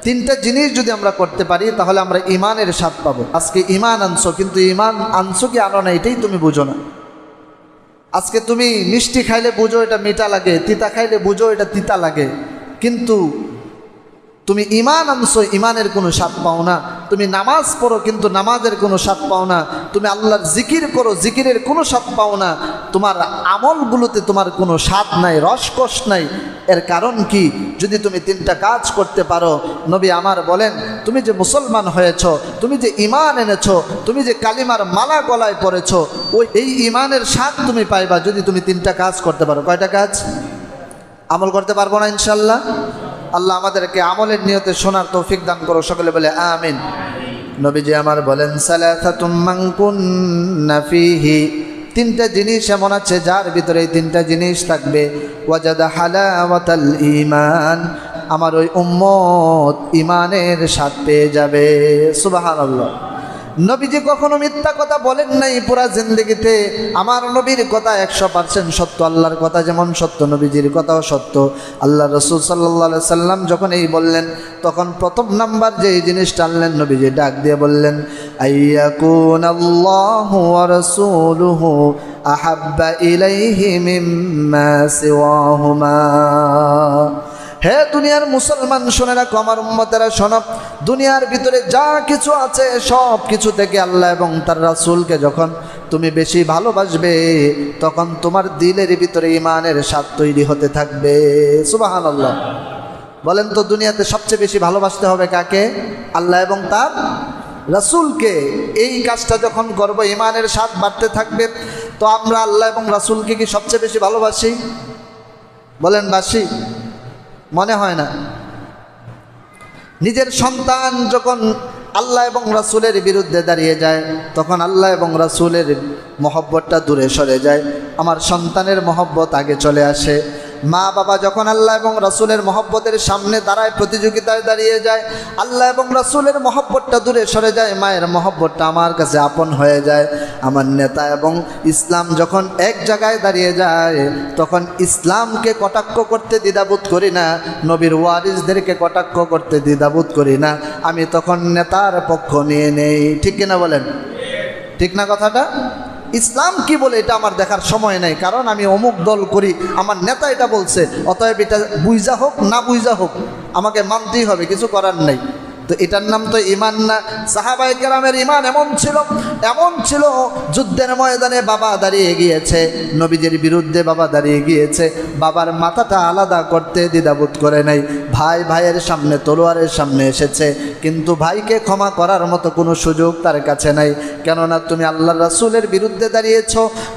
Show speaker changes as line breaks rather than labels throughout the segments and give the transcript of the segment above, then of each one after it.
তিনটা জিনিস যদি আমরা করতে পারি তাহলে আমরা ইমানের স্বাদ পাবো। আজকে ইমান আনছো, কিন্তু ইমান আনছো কি আনো না এটাই তুমি বুঝো না। আজকে তুমি মিষ্টি খাইলে বুঝো এটা মিঠা লাগে, তিতা খাইলে বুঝো এটা তিতা লাগে, কিন্তু তুমি ইমান আনছো, ইমানের কোনো স্বাদ পাও না। তুমি নামাজ পড়ো, কিন্তু নামাজের কোনো স্বাদ পাও না। তুমি আল্লাহর জিকির করো, জিকিরের কোনো স্বাদ পাও না। তোমার আমলগুলোতে তোমার কোনো স্বাদ নাই, রসকস নাই। এর কারণ কি? যদি তুমি তিনটা কাজ করতে পারো, নবী আমার বলেন, তুমি যে মুসলমান হয়েছ, তুমি যে ইমান এনেছো, তুমি যে কালিমার মালা গলায় পড়েছো, এই ইমানের স্বাদ তুমি পাইবা যদি তুমি তিনটা কাজ করতে পারো। কয়টা কাজ? আমল করতে পারবো না ইনশাল্লাহ? আল্লাহ আমাদেরকে আমলের নিয়তে শোনার তৌফিক দান করো, সকলে বলে আমিন। নবীজি আমার বলেন, সালাসাতুম মান কুন্না ফীহি, তিনটা জিনিস এমন আছে যার ভিতরে এই তিনটা জিনিস থাকবে, ওয়াজাদা হালাওয়াতাল ঈমান, আমার ওই উম্মত ইমানের স্বাদ পেয়ে যাবে। সুবহানাল্লাহ। নবীজি কখনো মিথ্যা কথা বলেন নাই পুরা জিন্দেগিতে। আমার নবীর কথা 100% সত্য, আল্লাহর কথা যেমন সত্য নবীজির কথাও সত্য। আল্লাহ রাসূল সাল্লাল্লাহু আলাইহি সাল্লাম যখন এই বললেন, তখন প্রথম নাম্বার যে জিনিসটা আনলেন, নবীজি ডাক দিয়ে বললেন, আইয়াকুনাল্লাহু ওয়া রাসূলুহু আহাব্বা ইলাইহি মিম্মা সিওয়াহুমা। হে দুনিয়ার মুসলমান শুনে রাখো, আমার উম্মতেরা শোনো, দুনিয়ার ভিতরে যা কিছু আছে সব কিছু থেকে আল্লাহ এবং তার রাসূলকে যখন তুমি বেশি ভালোবাসবে, তখন তোমার দিলের ভিতরে ইমানের স্বাদ তৈরি হতে থাকবে। সুবহানাল্লাহ। বলেন তো, দুনিয়াতে সবচেয়ে বেশি ভালোবাসতে হবে কাকে? আল্লাহ এবং তার রাসূলকে। এই কাজটা যখন করব, ইমানের স্বাদ বাড়তে থাকবে। তো আমরা আল্লাহ এবং রাসূলকে কি সবচেয়ে বেশি ভালোবাসি? বলেন, বাসি? মনে হয় না। নিজের সন্তান যখন আল্লাহ এবং রাসূলের বিরুদ্ধে দাঁড়িয়ে যায়, তখন আল্লাহ এবং রাসূলের মহব্বতটা দূরে সরে যায়, আমার সন্তানের মহব্বত আগে চলে আসে। মা বাবা যখন আল্লাহ এবং রাসূলের মহব্বতের সামনে দাঁড়ায়, প্রতিযোগিতায় দাঁড়িয়ে যায়, আল্লাহ এবং রাসূলের মহব্বতটা দূরে সরে যায়, মায়ের মহব্বতটা আমার কাছে আপন হয়ে যায়। আমার নেতা এবং ইসলাম যখন এক জায়গায় দাঁড়িয়ে যায়, তখন ইসলামকে কটাক্ষ করতে দ্বিধাবোধ করি না, নবীর ওয়ারিসদেরকে কটাক্ষ করতে দ্বিধাবোধ করি না। আমি তখন নেতার পক্ষ নিয়ে নেই। ঠিক কিনা বলেন? ঠিক না কথাটা? ইসলাম কি বলে এটা আমার দেখার সময় নেই, কারণ আমি অমুক দল করি, আমার নেতা এটা বলছে, অতএব এটা বুঝা হোক না বুঝা হোক আমাকে মানতেই হবে, কিছু করার নেই। তো এটার নাম তো ইমান না। সাহাবায়ে কেরামের ইমান এমন ছিল, যুদ্ধের ময়দানে বাবা দাঁড়িয়ে গিয়েছে, নবীজির বিরুদ্ধে বাবা দাঁড়িয়ে গিয়েছে, বাবার মাথাটা আলাদা করতে দ্বিধাবোধ করে নাই। ভাই ভাইয়ের সামনে তলোয়ারের সামনে এসেছে, কিন্তু ভাইকে ক্ষমা করার মতো কোনো সুযোগ তার কাছে নাই। কেননা তুমি আল্লাহর রাসূলের বিরুদ্ধে দাঁড়িয়েছ।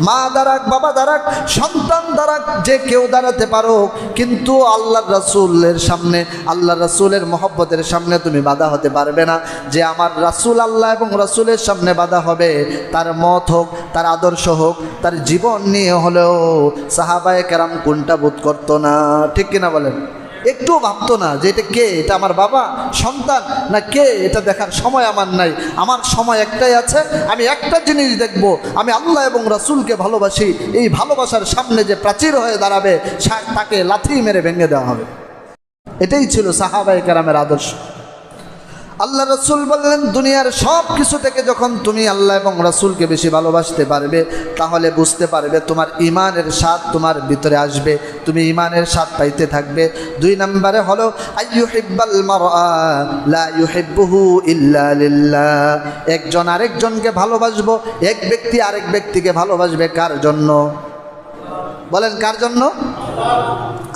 মা দাঁড়াক, বাবা দাঁড়াক, সন্তান দাঁড়াক, যে কেউ দাঁড়াতে পারো, কিন্তু আল্লাহর রাসূলের সামনে, আল্লাহর রাসূলের মহব্বতের সামনে তুমি বাধা হতে পারবে না। যে আমার রাসূল আল্লাহ এবং রাসূলের সামনে বাধা হবে, তার মত হোক, তার আদর্শ হোক, তার জীবন নিয়ে হলেও সাহাবায়ে কেরাম কোনটা বোধ করতো না। ঠিক কিনা বলেন? একটু ভাবতো না যে এটা কে, এটা আমার বাবা, সন্তান না কে, এটা দেখার সময় আমার নাই। আমার সময় একটাই আছে, আমি একটা জিনিস দেখব, আমি আল্লাহ এবং রাসূলকে ভালোবাসি। এই ভালোবাসার সামনে যে প্রাচীর হয়ে দাঁড়াবে, তাকে লাথি মেরে ভেঙে দেওয়া হবে। এটাই ছিল সাহাবায়ে কেরামের আদর্শ। আল্লাহ রাসূল বললেন, দুনিয়ার সব কিছু থেকে যখন তুমি আল্লাহ এবং রাসূলকে বেশি ভালোবাসতে পারবে, তাহলে বুঝতে পারবে তোমার ইমানের স্বাদ তোমার ভিতরে আসবে, তুমি ইমানের স্বাদ পাইতে থাকবে। 2 নম্বরে হলো আইয়ুহিব্বাল মারআ লা ইউহিব্বুহু ইল্লা লিল্লাহ। একজন আরেকজনকে ভালোবাসবো, এক ব্যক্তি আরেক ব্যক্তিকে ভালোবাসবে কার জন্য? বলেন, কার জন্য?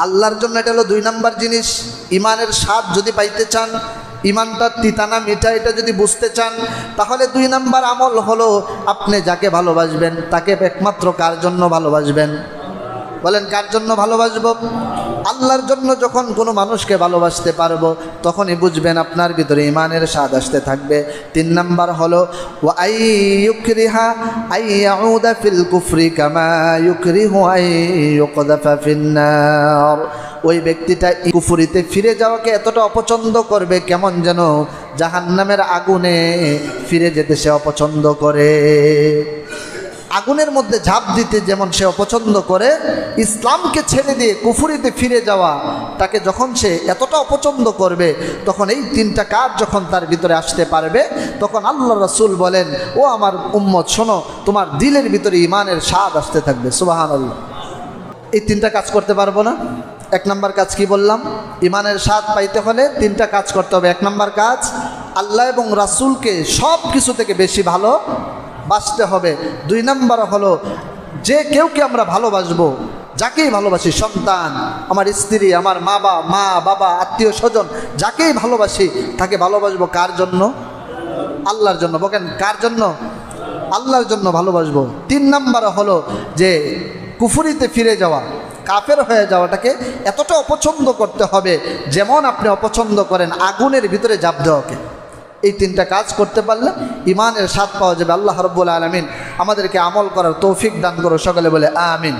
আল্লাহর জন্য। এটা হলো 2 নম্বর জিনিস। ইমানের স্বাদ যদি পাইতে চান, ইমানটা তিতানা মিঠা এটা যদি বুঝতে চান, তাহলে 2 নম্বর আমল হলো আপনি যাকে ভালোবাসবেন তাকে একমাত্র কার জন্য ভালোবাসবেন? বলেন, কার জন্য ভালোবাসবো? আল্লাহর জন্য। যখন কোনো মানুষকে ভালোবাসতে পারবো, তখনই বুঝবেন আপনার ভিতরে ইমানের স্বাদ আসতে থাকবে। 3 নম্বর হলো ওয়া আইয়ুকরিহা আইয়াউদা ফিল কুফরি কামা ইউকরিহু আইয়ুকযাফা ফিন্নার। ওই ব্যক্তিটা কুফরিতে ফিরে যাওয়াকে এতটা অপছন্দ করবে, কেমন যেন জাহান্নামের আগুনে ফিরে যেতে সে অপছন্দ করে। আগুনের মধ্যে ঝাঁপ দিতে যেমন সে অপছন্দ করে, ইসলামকে ছেড়ে দিয়ে কুফরিতে ফিরে যাওয়া তাকে যখন সে এতটা অপছন্দ করবে, তখন এই তিনটা কাজ যখন তার ভিতরে আসতে পারবে, তখন আল্লাহ রাসূল বলেন, ও আমার উম্মত শোনো, তোমার দিলের ভিতরে ঈমানের স্বাদ আসতে থাকবে। সুবহানাল্লাহ। এই তিনটা কাজ করতে পারবো না? এক নম্বর কাজ কি বললাম? ঈমানের স্বাদ পাইতে হলে তিনটা কাজ করতে হবে। এক নম্বর কাজ, আল্লাহ এবং রাসূলকে সব কিছু থেকে বেশি ভালো বাসতে হবে। দুই নম্বর হলো, যে কেউকে আমরা ভালোবাসবো, যাকেই ভালোবাসি, সন্তান, আমার স্ত্রী, আমার মা বাবা, আত্মীয় স্বজন, যাকেই ভালোবাসি তাকে ভালোবাসবো কার জন্য? আল্লাহর জন্য। বলেন কার জন্য? আল্লাহর জন্য ভালোবাসবো। তিন নম্বর হলো যে কুফরিতে ফিরে যাওয়া, কাফের হয়ে যাওয়াটাকে এতটা অপছন্দ করতে হবে যেমন আপনি অপছন্দ করেন আগুনের ভিতরে ঝাঁপ দেওয়াকে। এই তিনটা কাজ করতে পারলে ঈমানের স্বাদ পাওয়া যাবে। আল্লাহ রাব্বুল আলামিন আমাদেরকে আমল করার তৌফিক দান করো, সকলে বলে আমিন।